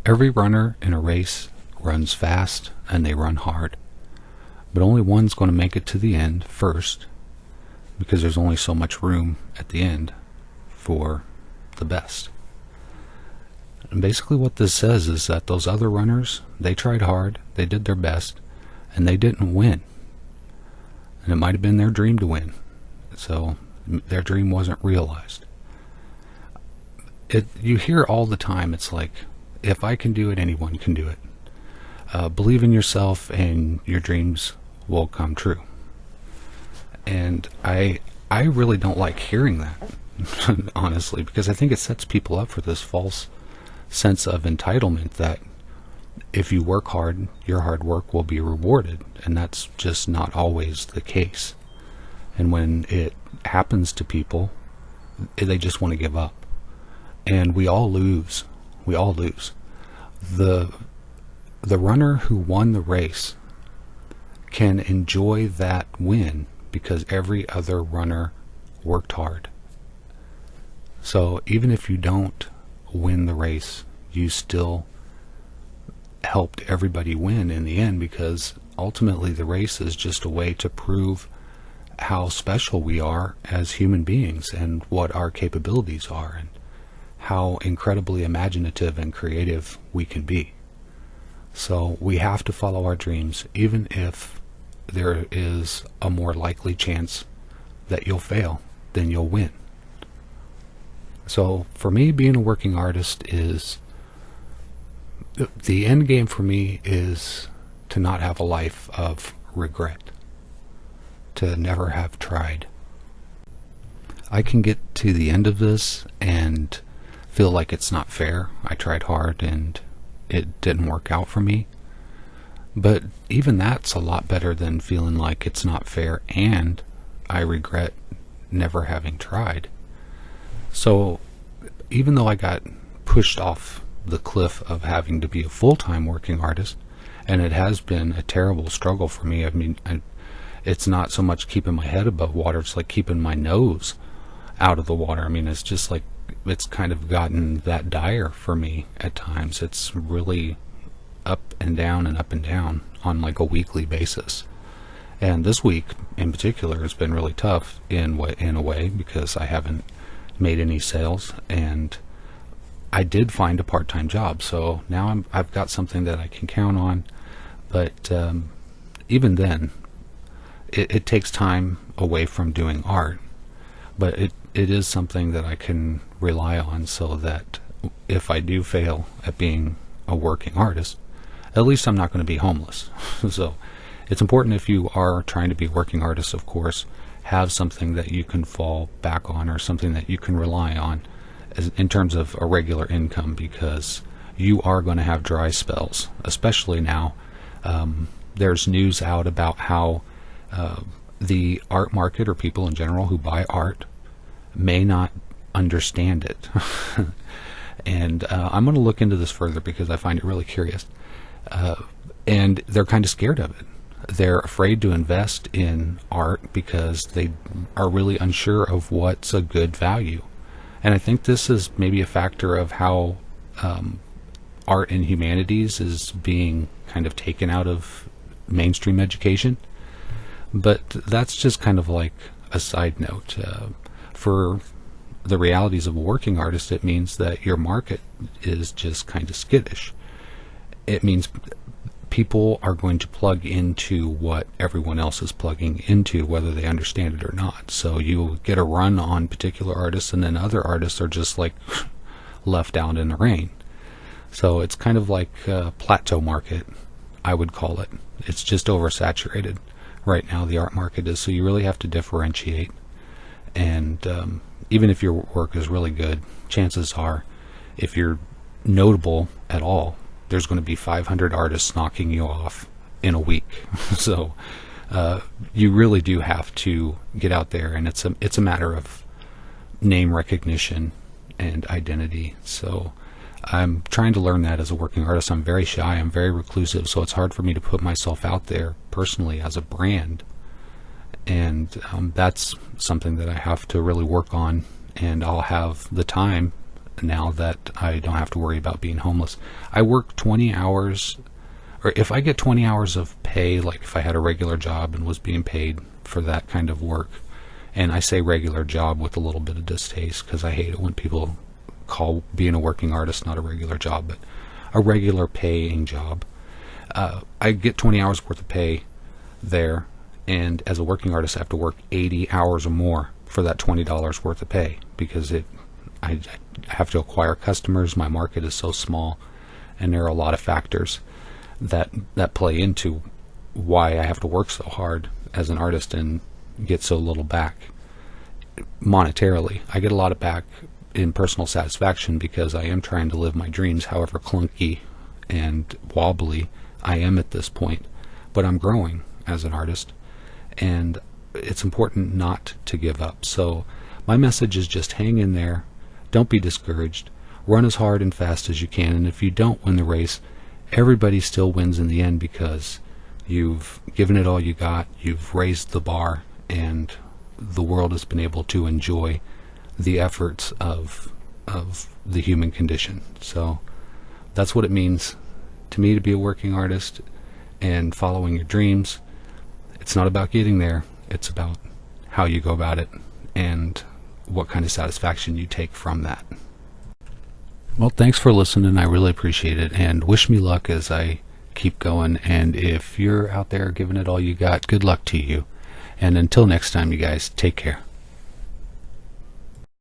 Every runner in a race runs fast and they run hard, but only one's going to make it to the end first, because there's only so much room at the end for the best. And basically what this says is that those other runners, they tried hard, they did their best, and they didn't win. And it might have been their dream to win, so their dream wasn't realized. You hear all the time, it's like, if I can do it, anyone can do it. Believe in yourself and your dreams will come true. And I really don't like hearing that, honestly, because I think it sets people up for this false sense of entitlement that if you work hard, your hard work will be rewarded, and that's just not always the case. And when it happens to people, they just want to give up. And we all lose. We all lose. The runner who won the race can enjoy that win because every other runner worked hard. So even if you don't win the race, you still helped everybody win in the end, because ultimately the race is just a way to prove how special we are as human beings and what our capabilities are and how incredibly imaginative and creative we can be. So we have to follow our dreams, even if there is a more likely chance that you'll fail than you'll win. So for me, being a working artist is, the end game for me is to not have a life of regret, to never have tried. I can get to the end of this and feel like it's not fair. I tried hard and it didn't work out for me. But even that's a lot better than feeling like it's not fair and I regret never having tried. So even though I got pushed off the cliff of having to be a full-time working artist, and it has been a terrible struggle for me. I mean, it's not so much keeping my head above water, it's like keeping my nose out of the water. I mean, it's just like, it's kind of gotten that dire for me at times. It's really up and down on like a weekly basis. And this week in particular has been really tough in a way, because I haven't made any sales, and I did find a part-time job, so now I've got something that I can count on. But even then, it takes time away from doing art, but it is something that I can rely on, so that if I do fail at being a working artist, at least I'm not going to be homeless. So it's important, if you are trying to be a working artist, of course, have something that you can fall back on, or something that you can rely on in terms of a regular income, because you are going to have dry spells, especially now. There's news out about how the art market, or people in general who buy art, may not understand it. And I'm going to look into this further because I find it really curious. And they're kind of scared of it. They're afraid to invest in art because they are really unsure of what's a good value. And I think this is maybe a factor of how art and humanities is being kind of taken out of mainstream education. But that's just kind of like a side note. For the realities of a working artist, it means that your market is just kind of skittish. It means people are going to plug into what everyone else is plugging into, whether they understand it or not. So you'll get a run on particular artists, and then other artists are just like left out in the rain. So it's kind of like a plateau market, I would call it. It's just oversaturated right now, the art market is. So you really have to differentiate. And even if your work is really good, chances are, if you're notable at all, there's going to be 500 artists knocking you off in a week. So you really do have to get out there, and it's a matter of name recognition and identity. So I'm trying to learn that as a working artist. I'm very shy, I'm very reclusive, so it's hard for me to put myself out there personally as a brand. And that's something that I have to really work on, and I'll have the time now that I don't have to worry about being homeless. I work 20 hours, or if I get 20 hours of pay, like if I had a regular job and was being paid for that kind of work, and I say regular job with a little bit of distaste because I hate it when people call being a working artist not a regular job, but a regular paying job. I get 20 hours worth of pay there, and as a working artist I have to work 80 hours or more for that $20 worth of pay, because I have to acquire customers. My market is so small, and there are a lot of factors that play into why I have to work so hard as an artist and get so little back monetarily. I get a lot of back in personal satisfaction because I am trying to live my dreams, however clunky and wobbly I am at this point. But I'm growing as an artist, and it's important not to give up. So my message is just hang in there, don't be discouraged, run as hard and fast as you can, and if you don't win the race, everybody still wins in the end, because you've given it all you got, you've raised the bar, and the world has been able to enjoy the efforts of the human condition. So that's what it means to me to be a working artist and following your dreams. It's not about getting there, it's about how you go about it and what kind of satisfaction you take from that. Well, thanks for listening. I really appreciate it, and wish me luck as I keep going. And if you're out there giving it all you got, good luck to you. And until next time, you guys, take care.